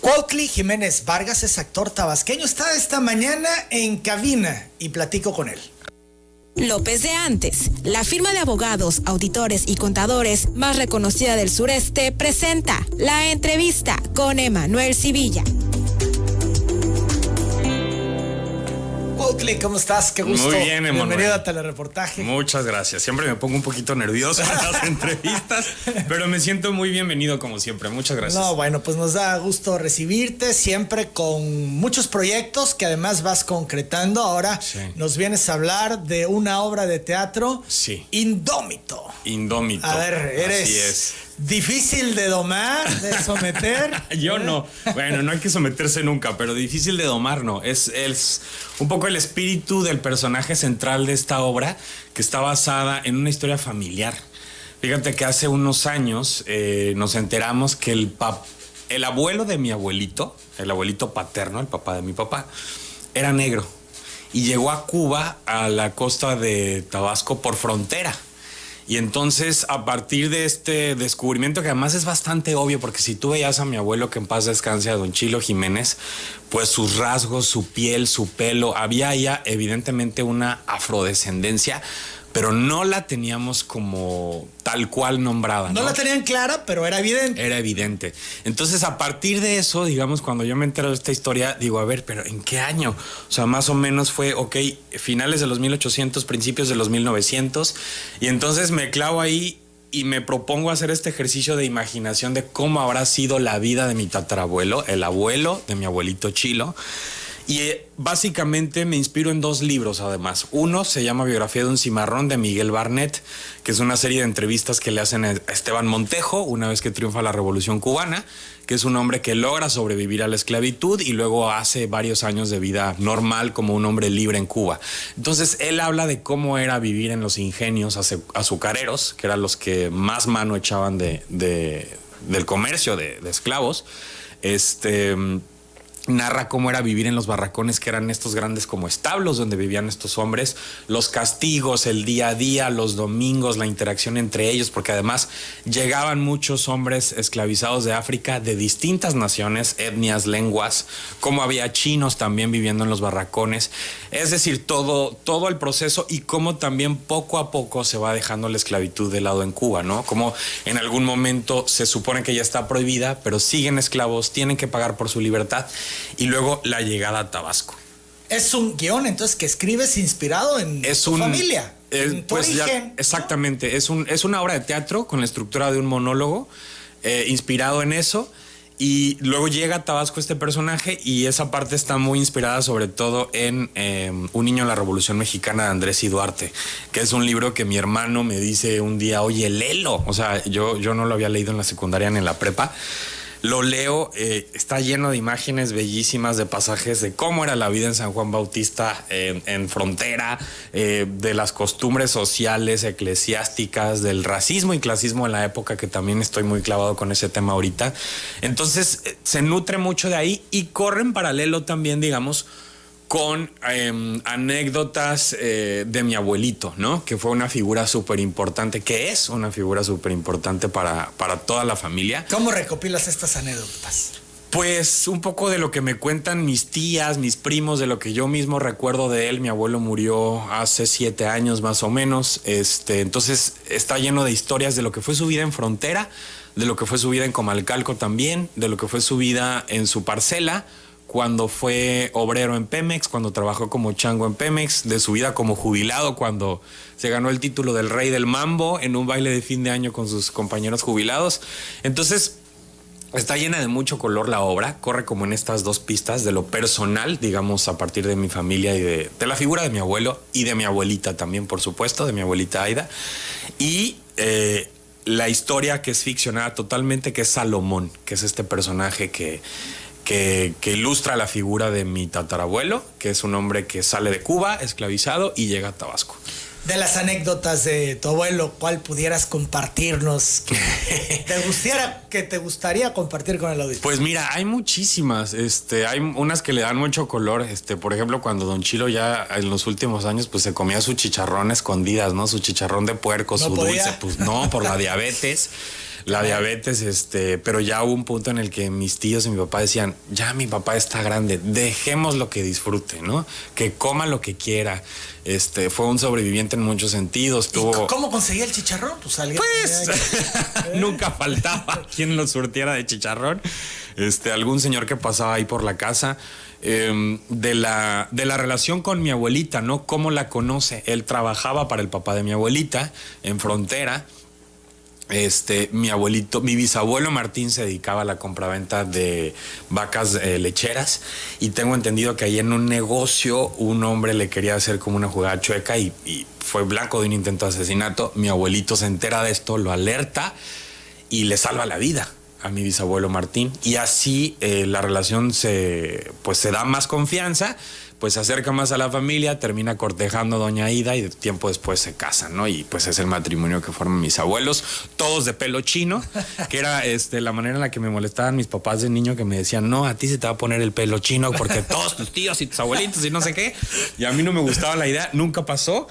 Cuautli Jiménez Vargas es actor tabasqueño, está esta mañana en cabina y platico con él. López de Antes, la firma de abogados, auditores y contadores más reconocida del sureste, presenta la entrevista con Emanuel Civilla. Cuautli, ¿cómo estás? Qué gusto. Muy bien, Emanuel. Bienvenido a Telereportaje. Muchas gracias. Siempre me pongo un poquito nervioso en las entrevistas, pero me siento muy bienvenido como siempre. Muchas gracias. No, bueno, pues nos da gusto recibirte, siempre con muchos proyectos que además vas concretando. Ahora nos vienes a hablar de una obra de teatro. Sí. Indómito. Indómito. A ver, eres Así es. difícil de domar, de someter. Yo no. Bueno, no hay que someterse nunca, pero difícil de domar no. Es un poco el espíritu del personaje central de esta obra, que está basada en una historia familiar. Fíjate que hace unos años nos enteramos que el abuelo de mi abuelito, el abuelito paterno, el papá de mi papá, era negro y llegó a Cuba, a la costa de Tabasco, por frontera. Y entonces, a partir de este descubrimiento, que además es bastante obvio, porque si tú veías a mi abuelo, que en paz descanse, a don Chilo Jiménez, pues sus rasgos, su piel, su pelo, había ya evidentemente una afrodescendencia, pero no la teníamos como tal cual nombrada. No la tenían clara, pero era evidente. Era evidente. Entonces, a partir de eso, digamos, cuando yo me entero de esta historia, digo, a ver, pero ¿en qué año? O sea, más o menos fue, finales de los 1800, principios de los 1900. Y entonces me clavo ahí y me propongo hacer este ejercicio de imaginación de cómo habrá sido la vida de mi tatarabuelo, el abuelo de mi abuelito Chilo. Y básicamente me inspiro en dos libros, además. Uno se llama Biografía de un cimarrón, de Miguel Barnett, que es una serie de entrevistas que le hacen a Esteban Montejo una vez que triunfa la Revolución Cubana, que es un hombre que logra sobrevivir a la esclavitud y luego hace varios años de vida normal como un hombre libre en Cuba. Entonces él habla de cómo era vivir en los ingenios azucareros, que eran los que más mano echaban del comercio de esclavos. Narra cómo era vivir en los barracones, que eran estos grandes como establos donde vivían estos hombres, los castigos, el día a día, los domingos, la interacción entre ellos, porque además llegaban muchos hombres esclavizados de África, de distintas naciones, etnias, lenguas, como había chinos también viviendo en los barracones. Es decir, todo el proceso, y cómo también poco a poco se va dejando la esclavitud de lado en Cuba, ¿no? Como en algún momento se supone que ya está prohibida, pero siguen esclavos, tienen que pagar por su libertad. Y luego la llegada a Tabasco. Es un guión, entonces, que escribes inspirado en tu familia, en tu pues origen. Exactamente, ¿no? Es una obra de teatro con la estructura de un monólogo, inspirado en eso. Y luego llega a Tabasco este personaje, y esa parte está muy inspirada sobre todo en Un niño en la Revolución Mexicana, de Andrés y Duarte, que es un libro que mi hermano me dice un día, oye, léelo. O sea, yo no lo había leído en la secundaria ni en la prepa. Lo leo, está lleno de imágenes bellísimas, de pasajes de cómo era la vida en San Juan Bautista, en frontera, de las costumbres sociales, eclesiásticas, del racismo y clasismo en la época, que también estoy muy clavado con ese tema ahorita. Entonces, se nutre mucho de ahí, y corre en paralelo también, digamos, con anécdotas de mi abuelito, ¿no? Que fue una figura súper importante, que es una figura súper importante para toda la familia. ¿Cómo recopilas estas anécdotas? Pues un poco de lo que me cuentan mis tías, mis primos, de lo que yo mismo recuerdo de él. Mi abuelo murió hace 7 años más o menos. Entonces está lleno de historias de lo que fue su vida en frontera, de lo que fue su vida en Comalcalco también, de lo que fue su vida en su parcela, cuando fue obrero en Pemex, cuando trabajó como chango en Pemex, de su vida como jubilado, cuando se ganó el título del Rey del Mambo en un baile de fin de año con sus compañeros jubilados. Entonces, está llena de mucho color la obra, corre como en estas dos pistas, de lo personal, digamos, a partir de mi familia y de la figura de mi abuelo y de mi abuelita también, por supuesto, de mi abuelita Aida, y la historia, que es ficcionada totalmente, que es Salomón, que es este personaje que ilustra la figura de mi tatarabuelo, que es un hombre que sale de Cuba, esclavizado, y llega a Tabasco. De las anécdotas de tu abuelo, ¿cuál pudieras compartirnos que te gustaría compartir con el auditorio? Pues mira, hay muchísimas. Hay unas que le dan mucho color. Por ejemplo, cuando don Chilo ya en los últimos años pues se comía su chicharrón a escondidas, ¿no? Su chicharrón de puerco, ¿No su podía? dulce, pues no, por la diabetes. la diabetes, pero ya hubo un punto en el que mis tíos y mi papá decían, ya mi papá está grande, dejemos lo que disfrute, ¿no? Que coma lo que quiera. Fue un sobreviviente en muchos sentidos. ¿Cómo conseguía el chicharrón? Pues nunca faltaba quien lo surtiera de chicharrón. Algún señor que pasaba ahí por la casa. De la relación con mi abuelita, ¿no? ¿Cómo la conoce? Él trabajaba para el papá de mi abuelita en Frontera. Mi bisabuelo Martín se dedicaba a la compraventa de vacas lecheras, y tengo entendido que ahí en un negocio un hombre le quería hacer como una jugada chueca y fue blanco de un intento de asesinato. Mi abuelito se entera de esto, lo alerta y le salva la vida a mi bisabuelo Martín, y así la relación se da más confianza, pues se acerca más a la familia, termina cortejando a doña Aida y tiempo después se casan, ¿no? Y pues es el matrimonio que forman mis abuelos, todos de pelo chino, que era la manera en la que me molestaban mis papás de niño, que me decían, no, a ti se te va a poner el pelo chino porque todos tus tíos y tus abuelitos y no sé qué, y a mí no me gustaba la idea, nunca pasó.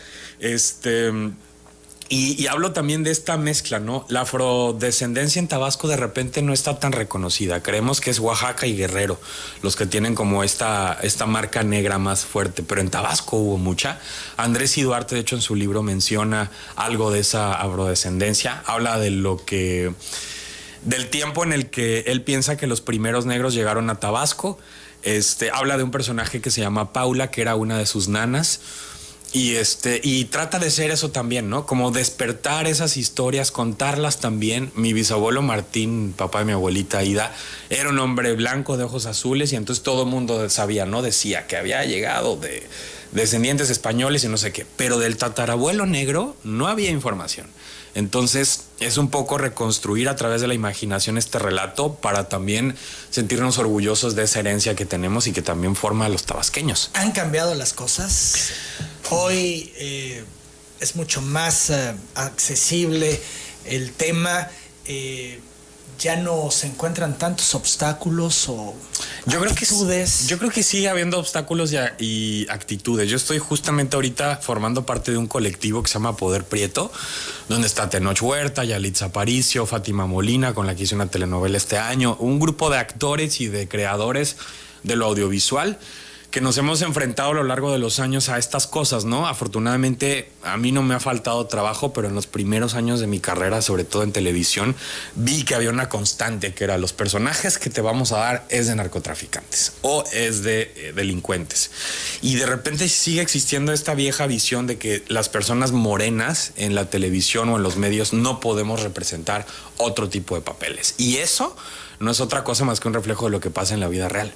Y hablo también de esta mezcla, ¿no? La afrodescendencia en Tabasco de repente no está tan reconocida. Creemos que es Oaxaca y Guerrero los que tienen como esta marca negra más fuerte, pero en Tabasco hubo mucha. Andrés y Duarte, de hecho, en su libro menciona algo de esa afrodescendencia. Habla de del tiempo en el que él piensa que los primeros negros llegaron a Tabasco. Habla de un personaje que se llama Paula, que era una de sus nanas. Y trata de ser eso también, ¿no? Como despertar esas historias, contarlas también. Mi bisabuelo Martín, papá de mi abuelita Aida, era un hombre blanco de ojos azules, y entonces todo el mundo sabía, ¿no? Decía que había llegado de descendientes españoles y no sé qué. Pero del tatarabuelo negro no había información. Entonces es un poco reconstruir a través de la imaginación este relato para también sentirnos orgullosos de esa herencia que tenemos y que también forma a los tabasqueños. ¿Han cambiado las cosas? Hoy es mucho más accesible el tema. Ya no se encuentran tantos obstáculos o actitudes. Yo creo que sigue habiendo obstáculos y actitudes. Yo estoy justamente ahorita formando parte de un colectivo que se llama Poder Prieto, donde está Tenoch Huerta, Yalitza Aparicio, Fátima Molina, con la que hice una telenovela este año, un grupo de actores y de creadores de lo audiovisual que nos hemos enfrentado a lo largo de los años a estas cosas, ¿no? Afortunadamente a mí no me ha faltado trabajo, pero en los primeros años de mi carrera, sobre todo en televisión, vi que había una constante, que era: los personajes que te vamos a dar es de narcotraficantes o es de delincuentes. Y de repente sigue existiendo esta vieja visión de que las personas morenas en la televisión o en los medios no podemos representar otro tipo de papeles. Y eso no es otra cosa más que un reflejo de lo que pasa en la vida real.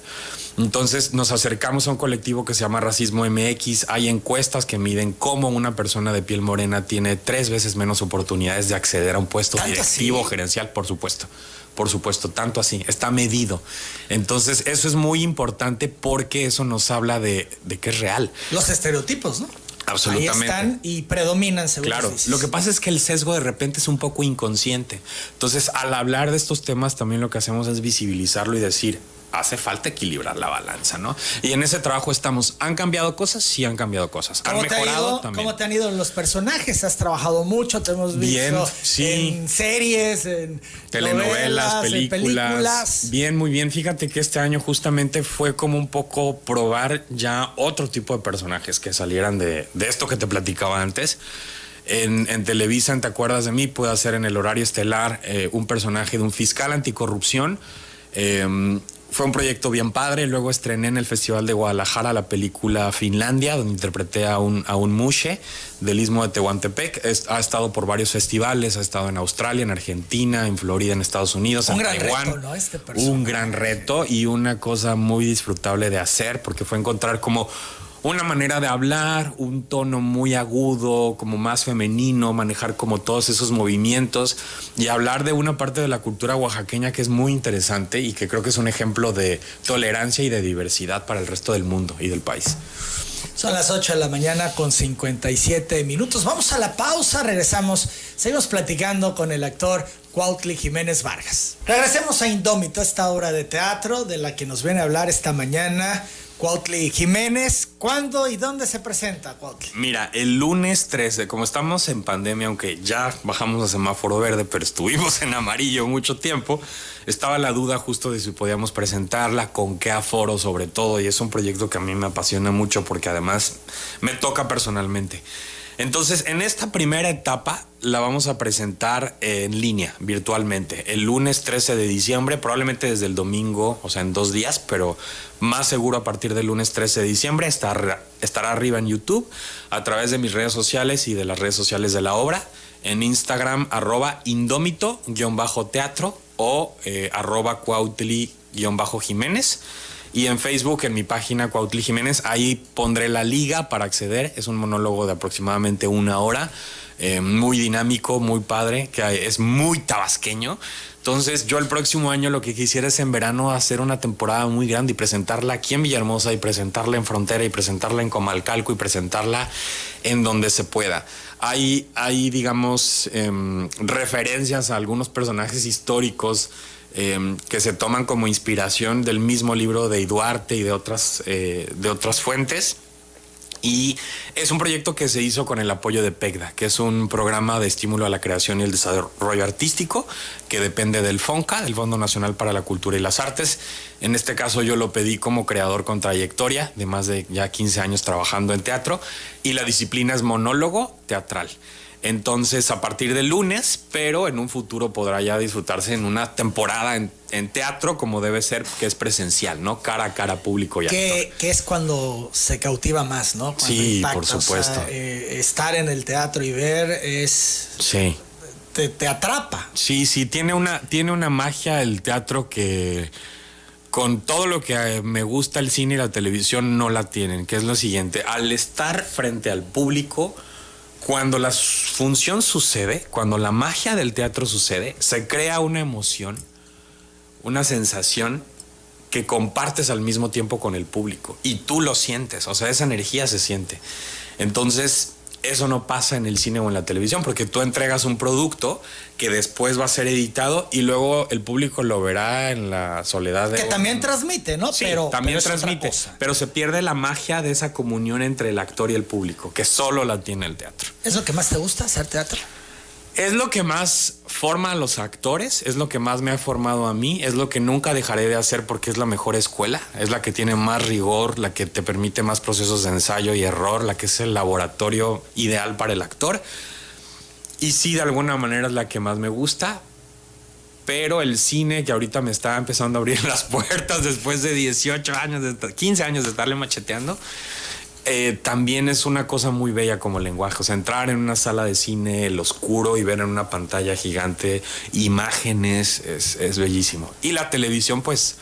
Entonces nos acercamos a un colectivo que se llama Racismo MX. Hay encuestas que miden cómo una persona de piel morena tiene 3 veces menos oportunidades de acceder a un puesto directivo, gerencial, por supuesto, tanto así, está medido. Entonces eso es muy importante porque eso nos habla de que es real. Los estereotipos, ¿no? Absolutamente. Ahí están y predominan, según Claro, lo que pasa es que el sesgo de repente es un poco inconsciente. Entonces, al hablar de estos temas, también lo que hacemos es visibilizarlo y decir, hace falta equilibrar la balanza, ¿no? Y en ese trabajo estamos. ¿Han cambiado cosas? Sí, han cambiado cosas. ¿Han mejorado? También. ¿Cómo te han ido los personajes? Has trabajado mucho, te hemos visto en series, en telenovelas, películas. Bien, muy bien. Fíjate que este año justamente fue como un poco probar ya otro tipo de personajes que salieran de esto que te platicaba antes. En Televisa, en Te Acuerdas de Mí, pude hacer en el horario estelar un personaje de un fiscal anticorrupción. Fue un proyecto bien padre. Luego estrené en el Festival de Guadalajara la película Finlandia, donde interpreté a un mushe del Istmo de Tehuantepec. Ha estado por varios festivales, ha estado en Australia, en Argentina, en Florida, en Estados Unidos, en Taiwán. Reto, ¿no? Un gran reto y una cosa muy disfrutable de hacer, porque fue encontrar como una manera de hablar, un tono muy agudo, como más femenino, manejar como todos esos movimientos y hablar de una parte de la cultura oaxaqueña que es muy interesante y que creo que es un ejemplo de tolerancia y de diversidad para el resto del mundo y del país. Son las 8 de la mañana con 57 minutos. Vamos a la pausa, regresamos. Seguimos platicando con el actor Cuautli Jiménez Vargas. Regresemos a Indómito, esta obra de teatro de la que nos viene a hablar esta mañana Cuautli Jiménez. ¿Cuándo y dónde se presenta, Cuautli? Mira, el lunes 13, como estamos en pandemia, aunque ya bajamos a semáforo verde, pero estuvimos en amarillo mucho tiempo, estaba la duda justo de si podíamos presentarla, con qué aforo sobre todo, y es un proyecto que a mí me apasiona mucho porque además me toca personalmente. Entonces, en esta primera etapa la vamos a presentar en línea, virtualmente, el lunes 13 de diciembre, probablemente desde el domingo, o sea, en 2 días, pero más seguro a partir del lunes 13 de diciembre estará arriba en YouTube, a través de mis redes sociales y de las redes sociales de la obra, en Instagram, @indómito_teatro o @Cuautli_Jiménez. Y en Facebook, en mi página Cuautli Jiménez, ahí pondré la liga para acceder. Es un monólogo de aproximadamente 1 hora, muy dinámico, muy padre, que es muy tabasqueño. Entonces, yo el próximo año lo que quisiera es en verano hacer una temporada muy grande y presentarla aquí en Villahermosa, y presentarla en Frontera, y presentarla en Comalcalco, y presentarla en donde se pueda. Hay digamos, referencias a algunos personajes históricos que se toman como inspiración del mismo libro de Duarte y de otras fuentes. Y es un proyecto que se hizo con el apoyo de PECDA, que es un programa de estímulo a la creación y el desarrollo artístico que depende del FONCA, del Fondo Nacional para la Cultura y las Artes. En este caso yo lo pedí como creador con trayectoria de más de ya 15 años trabajando en teatro, y la disciplina es monólogo teatral. Entonces, a partir del lunes, pero en un futuro podrá ya disfrutarse en una temporada en teatro como debe ser, que es presencial, ¿no? Cara a cara, público y actor. Que es cuando se cautiva más, ¿no? Cuando sí, impacta, por supuesto. O sea, estar en el teatro y ver es... Sí. Te atrapa. Sí, tiene una magia el teatro que... con todo lo que me gusta el cine y la televisión no la tienen, que es lo siguiente: al estar frente al público, cuando la función sucede, cuando la magia del teatro sucede, se crea una emoción, una sensación que compartes al mismo tiempo con el público, y tú lo sientes, o sea, esa energía se siente. Entonces, eso no pasa en el cine o en la televisión, porque tú entregas un producto que después va a ser editado y luego el público lo verá en la soledad de... Que también transmite, ¿no? Sí, también transmite, pero se pierde la magia de esa comunión entre el actor y el público, que solo la tiene el teatro. ¿Es lo que más te gusta, hacer teatro? Es lo que más forma a los actores, es lo que más me ha formado a mí, es lo que nunca dejaré de hacer porque es la mejor escuela, es la que tiene más rigor, la que te permite más procesos de ensayo y error, la que es el laboratorio ideal para el actor. Y sí, de alguna manera es la que más me gusta, pero el cine, que ahorita me está empezando a abrir las puertas después de 18 años, 15 años de estarle macheteando, también es una cosa muy bella como lenguaje. O sea, entrar en una sala de cine, el oscuro, y ver en una pantalla gigante imágenes, es bellísimo. Y la televisión, pues,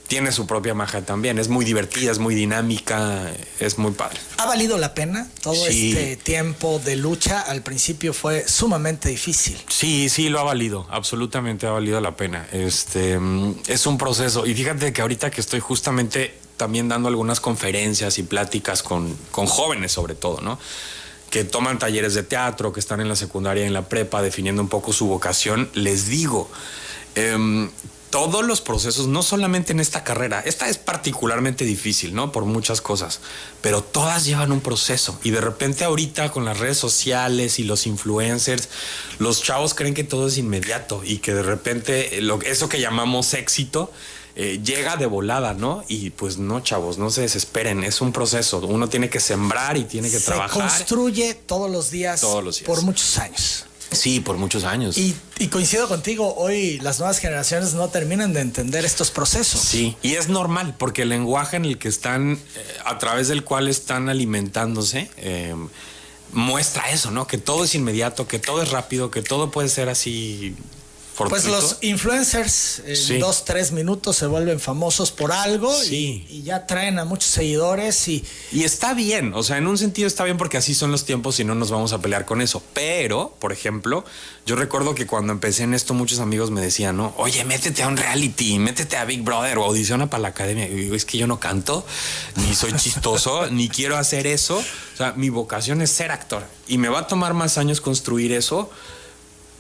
tiene su propia magia también. Es muy divertida, es muy dinámica, es muy padre. ¿Ha valido la pena todo este tiempo de lucha? Al principio fue sumamente difícil. Sí, lo ha valido, absolutamente ha valido la pena. Es un proceso, y fíjate que ahorita que estoy justamente también dando algunas conferencias y pláticas con jóvenes, sobre todo, ¿no? Que toman talleres de teatro, que están en la secundaria y en la prepa definiendo un poco su vocación, les digo, todos los procesos, no solamente en esta carrera, esta es particularmente difícil, ¿no? Por muchas cosas, pero todas llevan un proceso, y de repente ahorita con las redes sociales y los influencers, los chavos creen que todo es inmediato y que de repente eso que llamamos éxito llega de volada, ¿no? Y pues no, chavos, no se desesperen, es un proceso, uno tiene que sembrar y tiene que trabajar. Se construye todos los días por muchos años. Sí, por muchos años. Y coincido contigo, hoy las nuevas generaciones no terminan de entender estos procesos. Sí, y es normal, porque el lenguaje en el que están, a través del cual están alimentándose, muestra eso, ¿no? Que todo es inmediato, que todo es rápido, que todo puede ser así Pues los influencers en 2-3 minutos se vuelven famosos por algo y ya traen a muchos seguidores y está bien, o sea, en un sentido está bien porque así son los tiempos y no nos vamos a pelear con eso. Pero, por ejemplo, yo recuerdo que cuando empecé en esto muchos amigos me decían, ¿no? Oye, métete a un reality, métete a Big Brother o audiciona para la academia. Y digo, es que yo no canto, ni soy chistoso, ni quiero hacer eso. O sea, mi vocación es ser actor y me va a tomar más años construir eso.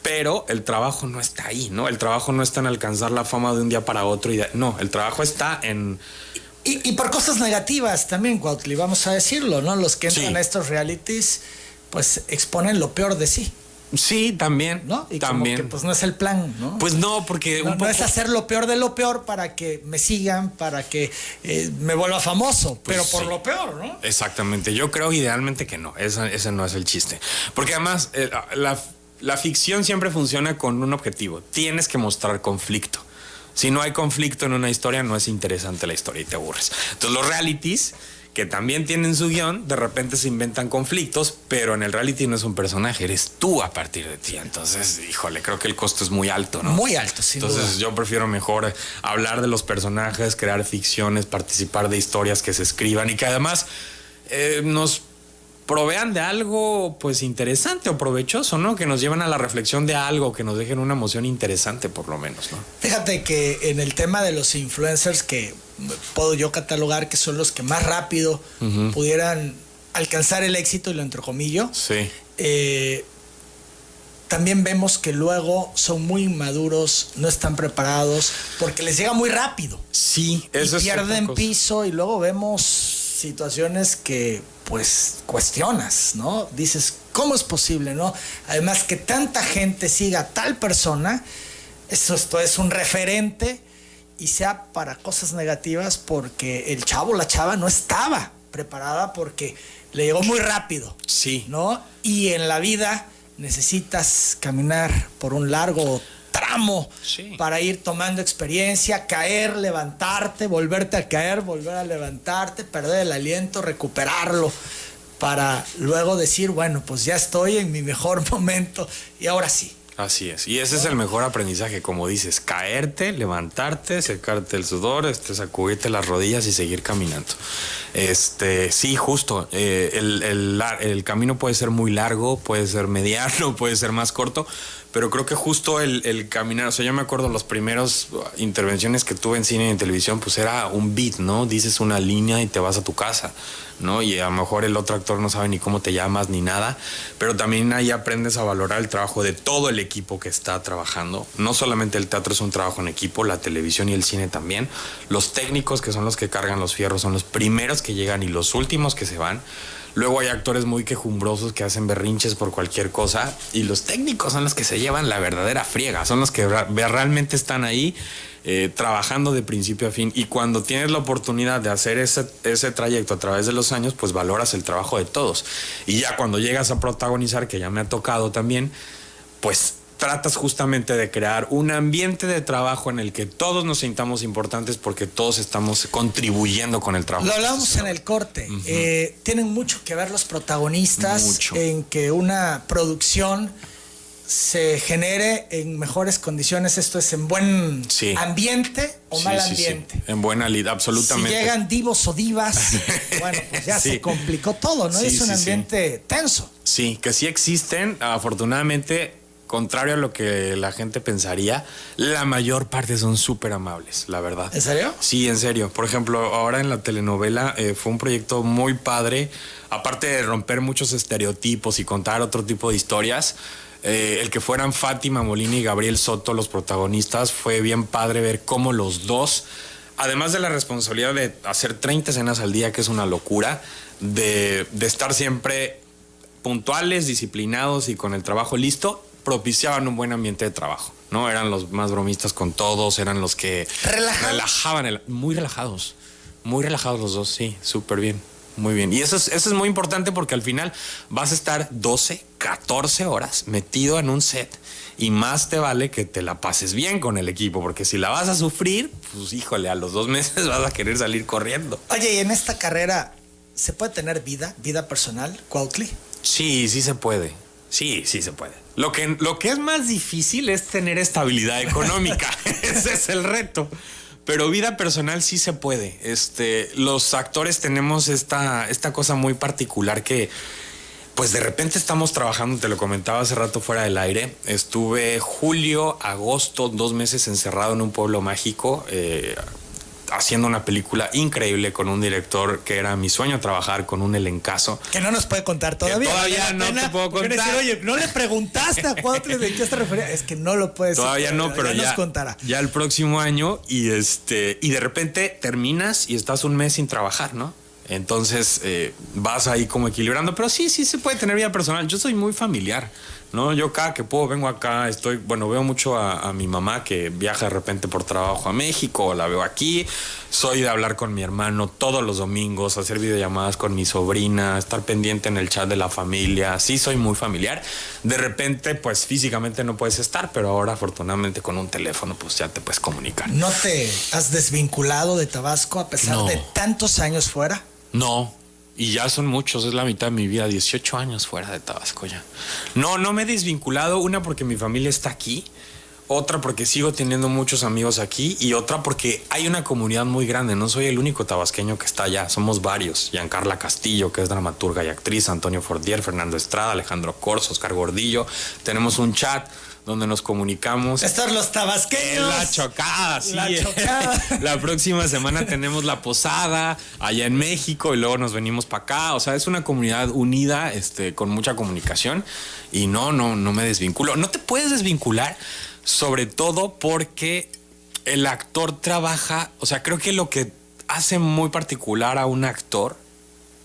Pero el trabajo no está ahí, ¿no? El trabajo no está en alcanzar la fama de un día para otro. No, el trabajo está en... Y por cosas negativas también, Cuautli, vamos a decirlo, ¿no? Los que entran a estos realities, pues exponen lo peor de sí. Sí, también. ¿No? Y también. Como que pues no es el plan, ¿no? Pues no, porque no es hacer lo peor de lo peor para que me sigan, para que me vuelva famoso, pues pero por lo peor, ¿no? Exactamente. Yo creo idealmente que no. Ese no es el chiste. Porque además la ficción siempre funciona con un objetivo. Tienes que mostrar conflicto. Si no hay conflicto en una historia, no es interesante la historia y te aburres. Entonces los realities, que también tienen su guión, de repente se inventan conflictos, pero en el reality no es un personaje, eres tú a partir de ti. Entonces, híjole, creo que el costo es muy alto, ¿no? Muy alto, sin duda. Entonces yo prefiero mejor hablar de los personajes, crear ficciones, participar de historias que se escriban y que además nos provean de algo pues interesante o provechoso, ¿no? Que nos lleven a la reflexión de algo, que nos dejen una emoción interesante por lo menos, ¿no? Fíjate que en el tema de los influencers, que puedo yo catalogar que son los que más rápido pudieran alcanzar el éxito, y lo entrecomillo, también vemos que luego son muy inmaduros, no están preparados, porque les llega muy rápido. Sí, eso y pierden piso, y luego vemos situaciones que pues cuestionas, ¿no? Dices, ¿cómo es posible, no? Además que tanta gente siga a tal persona, esto es un referente, y sea para cosas negativas porque el chavo, la chava no estaba preparada porque le llegó muy rápido. Sí. ¿No? Y en la vida necesitas caminar por un largo tramo para ir tomando experiencia, caer, levantarte, volverte a caer, volver a levantarte, perder el aliento, recuperarlo, para luego decir, bueno, pues ya estoy en mi mejor momento y ahora sí. Así es, y ese es el mejor aprendizaje, como dices, caerte, levantarte, secarte el sudor, sacudirte las rodillas y seguir caminando. Sí, justo, el camino puede ser muy largo, puede ser mediano, puede ser más corto, pero creo que justo el caminar, o sea, yo me acuerdo las primeras intervenciones que tuve en cine y en televisión, pues era un beat, ¿no? Dices una línea y te vas a tu casa, ¿no? Y a lo mejor el otro actor no sabe ni cómo te llamas ni nada, pero también ahí aprendes a valorar el trabajo de todo el equipo que está trabajando. No solamente el teatro es un trabajo en equipo, la televisión y el cine también. Los técnicos, que son los que cargan los fierros, son los primeros que llegan y los últimos que se van. Luego hay actores muy quejumbrosos que hacen berrinches por cualquier cosa, y los técnicos son los que se llevan la verdadera friega, son los que realmente están ahí trabajando de principio a fin, y cuando tienes la oportunidad de hacer ese trayecto a través de los años, pues valoras el trabajo de todos, y ya cuando llegas a protagonizar, que ya me ha tocado también, pues tratas justamente de crear un ambiente de trabajo en el que todos nos sintamos importantes porque todos estamos contribuyendo con el trabajo. Lo hablábamos en el corte. Tienen mucho que ver los protagonistas en que una producción se genere en mejores condiciones. Esto es en buen ambiente o mal ambiente. En buena lid, absolutamente. Si llegan divos o divas, bueno, pues ya se complicó todo, ¿no? Es un ambiente tenso. Sí, que sí existen, afortunadamente. Contrario a lo que la gente pensaría, la mayor parte son súper amables, la verdad. ¿En serio? Sí, en serio. Por ejemplo, ahora en la telenovela fue un proyecto muy padre. Aparte de romper muchos estereotipos y contar otro tipo de historias, el que fueran Fátima Molina y Gabriel Soto los protagonistas, fue bien padre ver cómo los dos, además de la responsabilidad de hacer 30 escenas al día, que es una locura, de estar siempre puntuales, disciplinados y con el trabajo listo, propiciaban un buen ambiente de trabajo, ¿no? Eran los más bromistas con todos, eran los que relajaban, muy relajados los dos, sí, súper bien, muy bien. Y eso es muy importante porque al final vas a estar 12, 14 horas metido en un set, y más te vale que te la pases bien con el equipo, porque si la vas a sufrir, pues híjole, a los 2 meses vas a querer salir corriendo. Oye, y en esta carrera, ¿se puede tener vida personal, Cuautli? Sí se puede. Sí, sí se puede. Lo que es más difícil es tener estabilidad económica. Ese es el reto. Pero vida personal sí se puede. Los actores tenemos esta cosa muy particular que, pues de repente estamos trabajando, te lo comentaba hace rato fuera del aire. Estuve julio, agosto, 2 meses encerrado en un pueblo mágico, haciendo una película increíble con un director que era mi sueño trabajar, con un elencazo. Que no nos puede contar todavía. Todavía no te puedo contar. Decir, oye, no le preguntaste a Cuautli de qué se refería. Es que no lo puedes decir. Todavía no, pero ya nos contará. Ya el próximo año y de repente terminas y estás un mes sin trabajar, ¿no? Entonces vas ahí como equilibrando, pero sí se puede tener vida personal. Yo soy muy familiar, ¿no? Yo cada que puedo vengo acá, veo mucho a mi mamá que viaja de repente por trabajo a México, la veo aquí. Soy de hablar con mi hermano todos los domingos, hacer videollamadas con mi sobrina, estar pendiente en el chat de la familia. Sí, soy muy familiar. De repente, pues físicamente no puedes estar, pero ahora afortunadamente con un teléfono pues ya te puedes comunicar. ¿No te has desvinculado de Tabasco a pesar de tantos años fuera? No, y ya son muchos, es la mitad de mi vida, 18 años fuera de Tabasco ya. No me he desvinculado, una porque mi familia está aquí, otra porque sigo teniendo muchos amigos aquí y otra porque hay una comunidad muy grande, no soy el único tabasqueño que está allá, somos varios. Giancarla Castillo, que es dramaturga y actriz, Antonio Fordier, Fernando Estrada, Alejandro Corso, Oscar Gordillo, tenemos un chat donde nos comunicamos. Estos los tabasqueños. La chocada, sí. La chocada. La próxima semana tenemos la posada allá en México y luego nos venimos para acá. O sea, es una comunidad unida, con mucha comunicación y no me desvinculo. No te puedes desvincular, sobre todo porque el actor trabaja, o sea, creo que lo que hace muy particular a un actor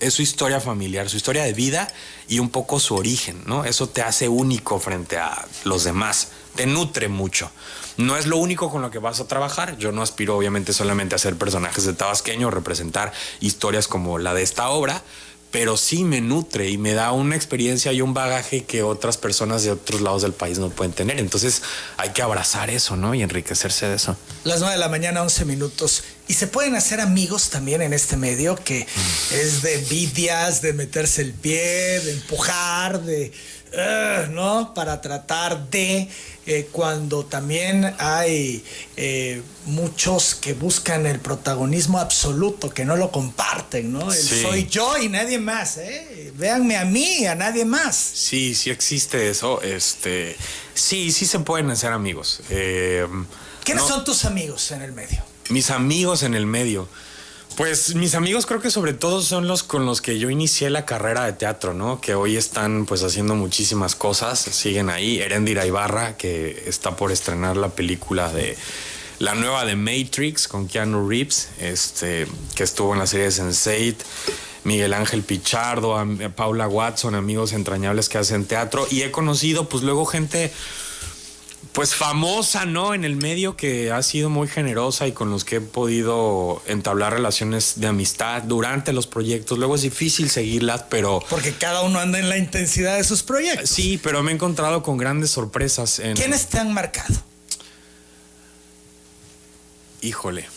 es su historia familiar, su historia de vida y un poco su origen, ¿no? Eso te hace único frente a los demás, te nutre mucho. No es lo único con lo que vas a trabajar. Yo no aspiro obviamente solamente a hacer personajes de tabasqueño, representar historias como la de esta obra, pero sí me nutre y me da una experiencia y un bagaje que otras personas de otros lados del país no pueden tener. Entonces hay que abrazar eso, ¿no? Y enriquecerse de eso. Las 9 de la mañana, 11 minutos. Y se pueden hacer amigos también en este medio que es de envidias, de meterse el pie, de empujar, ¿no? Para tratar de, cuando también hay muchos que buscan el protagonismo absoluto, que no lo comparten, ¿no? Sí. Soy yo y nadie más, véanme a mí, a nadie más. Sí existe eso. Sí se pueden hacer amigos. ¿Quiénes son tus amigos en el medio? Mis amigos en el medio. Pues mis amigos creo que sobre todo son los con los que yo inicié la carrera de teatro, ¿no? Que hoy están pues haciendo muchísimas cosas, siguen ahí. Eréndira Ibarra, que está por estrenar la película de la nueva de Matrix con Keanu Reeves, que estuvo en la serie de Sense8. Miguel Ángel Pichardo, Paula Watson, amigos entrañables que hacen teatro. Y he conocido pues luego gente pues famosa, ¿no? En el medio, que ha sido muy generosa y con los que he podido entablar relaciones de amistad durante los proyectos. Luego es difícil seguirlas, pero... Porque cada uno anda en la intensidad de sus proyectos. Sí, pero me he encontrado con grandes sorpresas. ¿Quiénes te han marcado? Híjole,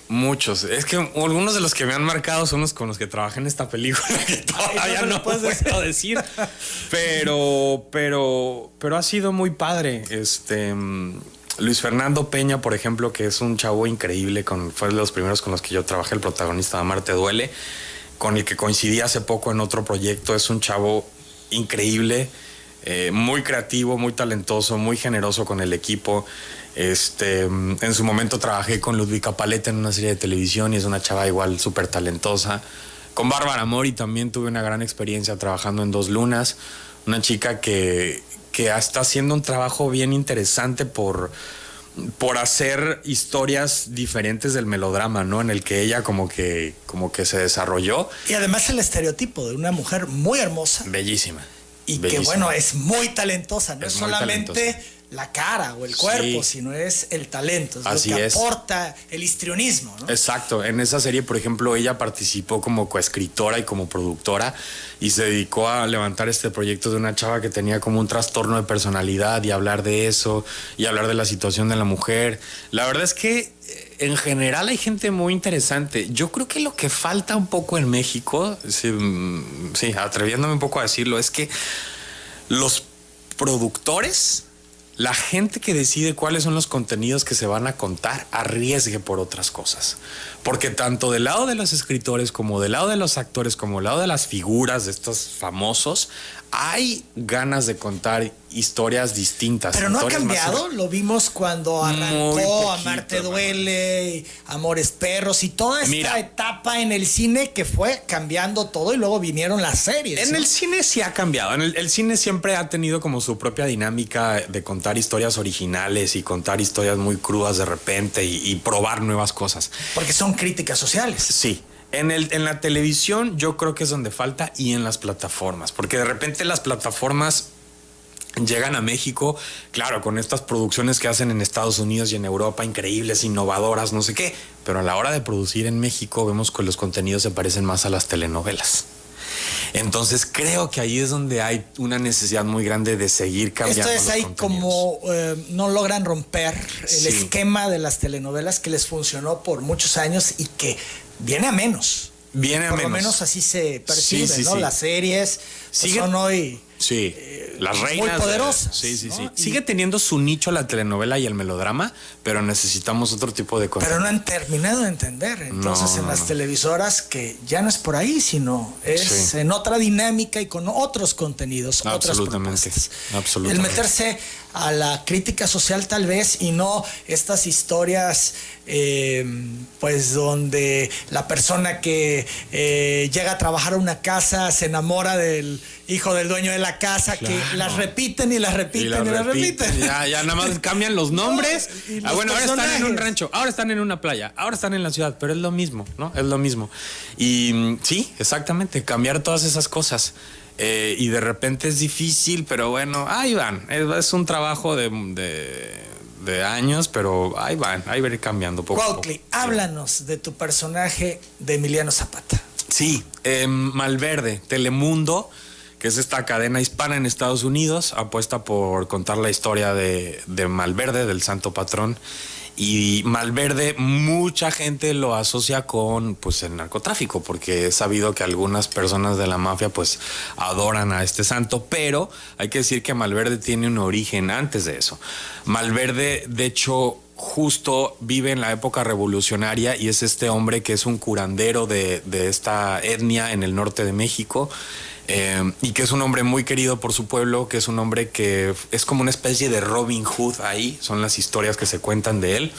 muchos. Es que algunos de los que me han marcado son los con los que trabajé en esta película, que todavía no puedo decir. Pero ha sido muy padre. Luis Fernando Peña, por ejemplo, que es un chavo increíble, fue de los primeros con los que yo trabajé, el protagonista de Amarte Duele, con el que coincidí hace poco en otro proyecto. Es un chavo increíble, muy creativo, muy talentoso, muy generoso con el equipo. En su momento trabajé con Ludvika Paleta en una serie de televisión y es una chava igual súper talentosa. Con Bárbara Mori también tuve una gran experiencia trabajando en Dos Lunas, una chica que está haciendo un trabajo bien interesante por hacer historias diferentes del melodrama, ¿no? En el que ella como que se desarrolló. Y además el estereotipo de una mujer muy hermosa. Bellísima. Y bellísima. Que bueno, es muy talentosa, no es solamente talentosa. La cara o el cuerpo, sino es el talento, es lo que aporta el histrionismo, ¿no? Exacto. En esa serie, por ejemplo, ella participó como coescritora y como productora y se dedicó a levantar este proyecto de una chava que tenía como un trastorno de personalidad y hablar de eso y hablar de la situación de la mujer. La verdad es que en general hay gente muy interesante. Yo creo que lo que falta un poco en México, sí, atreviéndome un poco a decirlo, es que los productores, la gente que decide cuáles son los contenidos que se van a contar, arriesgue por otras cosas. Porque tanto del lado de los escritores como del lado de los actores, como del lado de las figuras de estos famosos, hay ganas de contar historias distintas. Pero no ha cambiado, más... lo vimos cuando arrancó Amarte Duele, y Amores Perros y toda esta etapa en el cine que fue cambiando todo y luego vinieron las series. En el cine sí ha cambiado, el cine siempre ha tenido como su propia dinámica de contar historias originales y contar historias muy crudas de repente y probar nuevas cosas. Porque son críticas sociales. Sí. En la televisión yo creo que es donde falta y en las plataformas, porque de repente las plataformas llegan a México, claro, con estas producciones que hacen en Estados Unidos y en Europa, increíbles, innovadoras, no sé qué, pero a la hora de producir en México vemos que los contenidos se parecen más a las telenovelas. Entonces creo que ahí es donde hay una necesidad muy grande de seguir cambiando. Esto es ahí como no logran romper el esquema de las telenovelas que les funcionó por muchos años y que viene a menos. Viene a menos. Por lo menos así se percibe, ¿no? Las series pues son hoy las reinas muy poderosas. ¿no? Sigue teniendo su nicho la telenovela y el melodrama, pero necesitamos otro tipo de cosas. Pero no han terminado de entender. Entonces en las televisoras que ya no es por ahí, sino es en otra dinámica y con otros contenidos, otras propuestas. Absolutamente. El meterse a la crítica social tal vez y no estas historias pues donde la persona que llega a trabajar a una casa se enamora del hijo del dueño de la casa, que las repiten y las repiten y las repiten. Ya nada más cambian los nombres. Bueno, ahora están en un rancho, ahora están en una playa, ahora están en la ciudad, pero es lo mismo, ¿no? Es lo mismo. Y sí, exactamente, cambiar todas esas cosas. Y de repente es difícil, pero bueno, ahí van. Es un trabajo de años, pero ahí van, ahí va a ir cambiando poco a poco. Cuautli, háblanos de tu personaje de Emiliano Zapata. Sí, Malverde, Telemundo, que es esta cadena hispana en Estados Unidos, apuesta por contar la historia de Malverde, del santo patrón. Y Malverde, mucha gente lo asocia con pues el narcotráfico, porque es sabido que algunas personas de la mafia pues adoran a este santo, pero hay que decir que Malverde tiene un origen antes de eso. Malverde, de hecho, justo vive en la época revolucionaria y es este hombre que es un curandero de esta etnia en el norte de México. Y que es un hombre muy querido por su pueblo, que es un hombre que es como una especie de Robin Hood ahí, son las historias que se cuentan de él.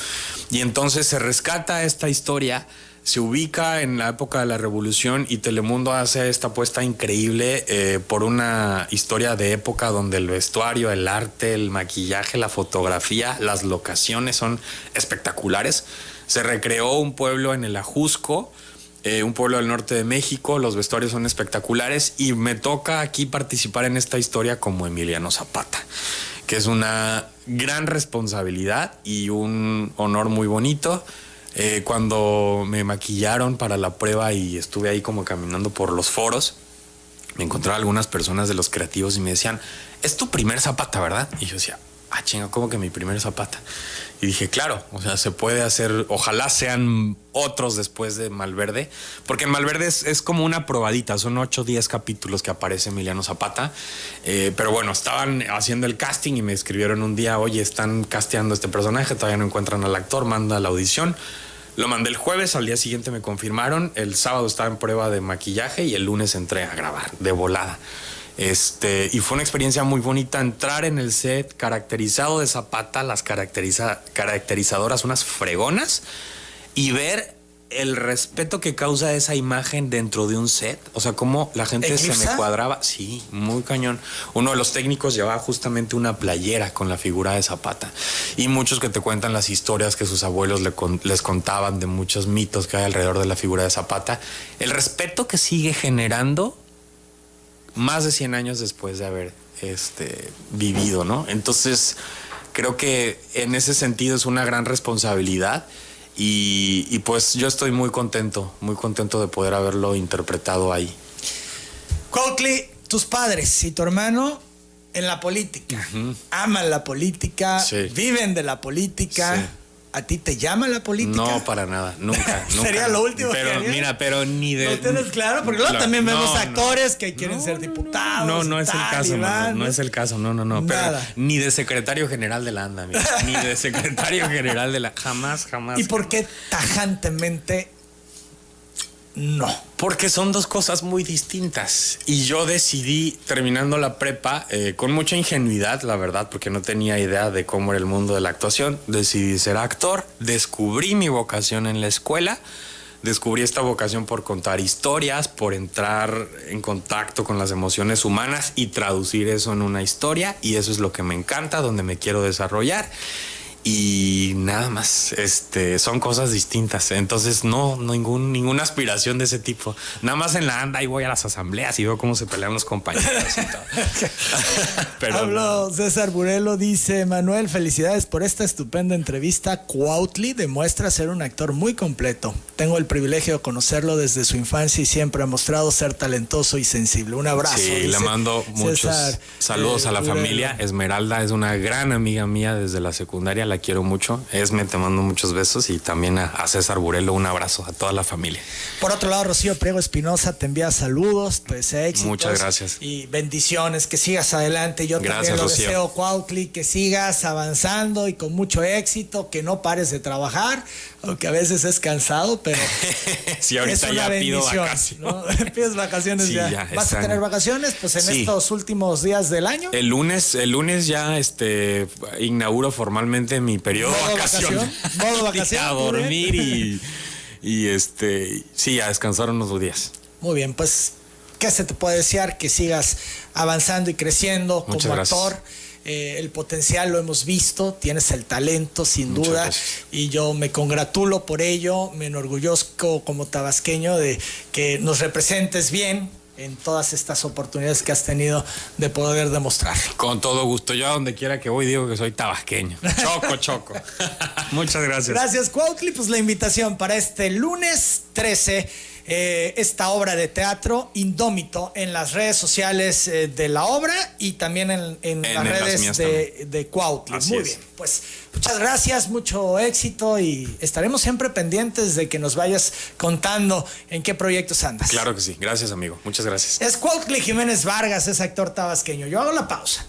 Y entonces se rescata esta historia, se ubica en la época de la Revolución y Telemundo hace esta apuesta increíble por una historia de época donde el vestuario, el arte, el maquillaje, la fotografía, las locaciones son espectaculares. Se recreó un pueblo en el Ajusco, un pueblo del norte de México, los vestuarios son espectaculares y me toca aquí participar en esta historia como Emiliano Zapata, que es una gran responsabilidad y un honor muy bonito. Cuando me maquillaron para la prueba y estuve ahí como caminando por los foros, me encontraba algunas personas de los creativos y me decían, es tu primer Zapata, ¿verdad? Y yo decía, chinga, ¿cómo que mi primer Zapata? Y dije, claro, o sea, se puede hacer, ojalá sean otros después de Malverde, porque en Malverde es como una probadita, son 8 o 10 capítulos que aparece Emiliano Zapata, pero bueno, estaban haciendo el casting y me escribieron un día, oye, están casteando este personaje, todavía no encuentran al actor, manda la audición. Lo mandé el jueves, al día siguiente me confirmaron, el sábado estaba en prueba de maquillaje y el lunes entré a grabar de volada. Y fue una experiencia muy bonita entrar en el set caracterizado de Zapata, las caracterizadoras, unas fregonas, y ver el respeto que causa esa imagen dentro de un set. O sea, cómo la gente se me cuadraba. Sí, muy cañón. Uno de los técnicos llevaba justamente una playera con la figura de Zapata. Y muchos que te cuentan las historias que sus abuelos les contaban de muchos mitos que hay alrededor de la figura de Zapata. El respeto que sigue generando más de 100 años después de haber vivido, ¿no? Entonces, creo que en ese sentido es una gran responsabilidad y pues yo estoy muy contento de poder haberlo interpretado ahí. Cuautli, tus padres y tu hermano en la política, aman la política, viven de la política. ¿A ti te llama la política? No, para nada, nunca. Sería nunca. lo último que Pero harías. mira, pero ni de... ¿Lo tienes claro? Porque luego también vemos no, actores que quieren ser diputados. No es el caso, mano, no es el caso, no. Pero Nada. ni de secretario general de la ANDA, mira, ni de secretario general de la... Jamás. ¿Y por qué tajantemente no? Porque son dos cosas muy distintas. Y yo decidí, terminando la prepa, con mucha ingenuidad, la verdad, porque no tenía idea de cómo era el mundo de la actuación, decidí ser actor, descubrí mi vocación en la escuela, descubrí esta vocación por contar historias, por entrar en contacto con las emociones humanas y traducir eso en una historia, y eso es lo que me encanta, donde me quiero desarrollar. Y nada más, son cosas distintas. Entonces ninguna aspiración de ese tipo. Nada más en la ANDA y voy a las asambleas y veo cómo se pelean los compañeros y todo. Pero Habló César Burelo, dice: Manuel, felicidades por esta estupenda entrevista. Cuautli demuestra ser un actor muy completo. Tengo el privilegio de conocerlo desde su infancia y siempre ha mostrado ser talentoso y sensible. Un abrazo. Sí, dice le mando muchos César, saludos a la Burelo. familia. Esmeralda es una gran amiga mía desde la secundaria, la quiero mucho. Esme, te mando muchos besos, y también a César Burelo un abrazo, a toda la familia. Por otro lado, Rocío Priego Espinosa te envía saludos, te desea éxitos. Muchas gracias. Y bendiciones, que sigas adelante. Yo Gracias, también lo Rocío. deseo, Cuautli, que sigas avanzando y con mucho éxito, que no pares de trabajar, aunque a veces es cansado, pero Sí, ahorita es una ya pido bendición, vacaciones. ¿no? Pides vacaciones Sí, ya. ya, ¿Vas este a tener año. vacaciones? Pues en Sí. estos últimos días del año. El lunes ya inauguro formalmente mi periodo de Modo vacación. Modo vacación. Y a muy bien. dormir sí, a descansar unos días. Muy bien, pues, ¿qué se te puede desear? Que sigas avanzando y creciendo Muchas como gracias. actor. El potencial lo hemos visto, tienes el talento sin Muchas duda, gracias. y yo me congratulo por ello, me enorgullezco como tabasqueño de que nos representes bien en todas estas oportunidades que has tenido de poder demostrarlo. Con todo gusto. Yo a donde quiera que voy digo que soy tabasqueño. Choco. Muchas gracias. Gracias, Cuautli. Pues la invitación para este lunes 13, esta obra de teatro Indómito, en las redes sociales de la obra y también en las las redes mías de Cuautli. Así Muy es. bien, pues muchas gracias, mucho éxito, y estaremos siempre pendientes de que nos vayas contando en qué proyectos andas. Claro que sí. Gracias, amigo. Muchas gracias. Es Cuautli Jiménez Vargas, es actor tabasqueño. Yo hago la pausa.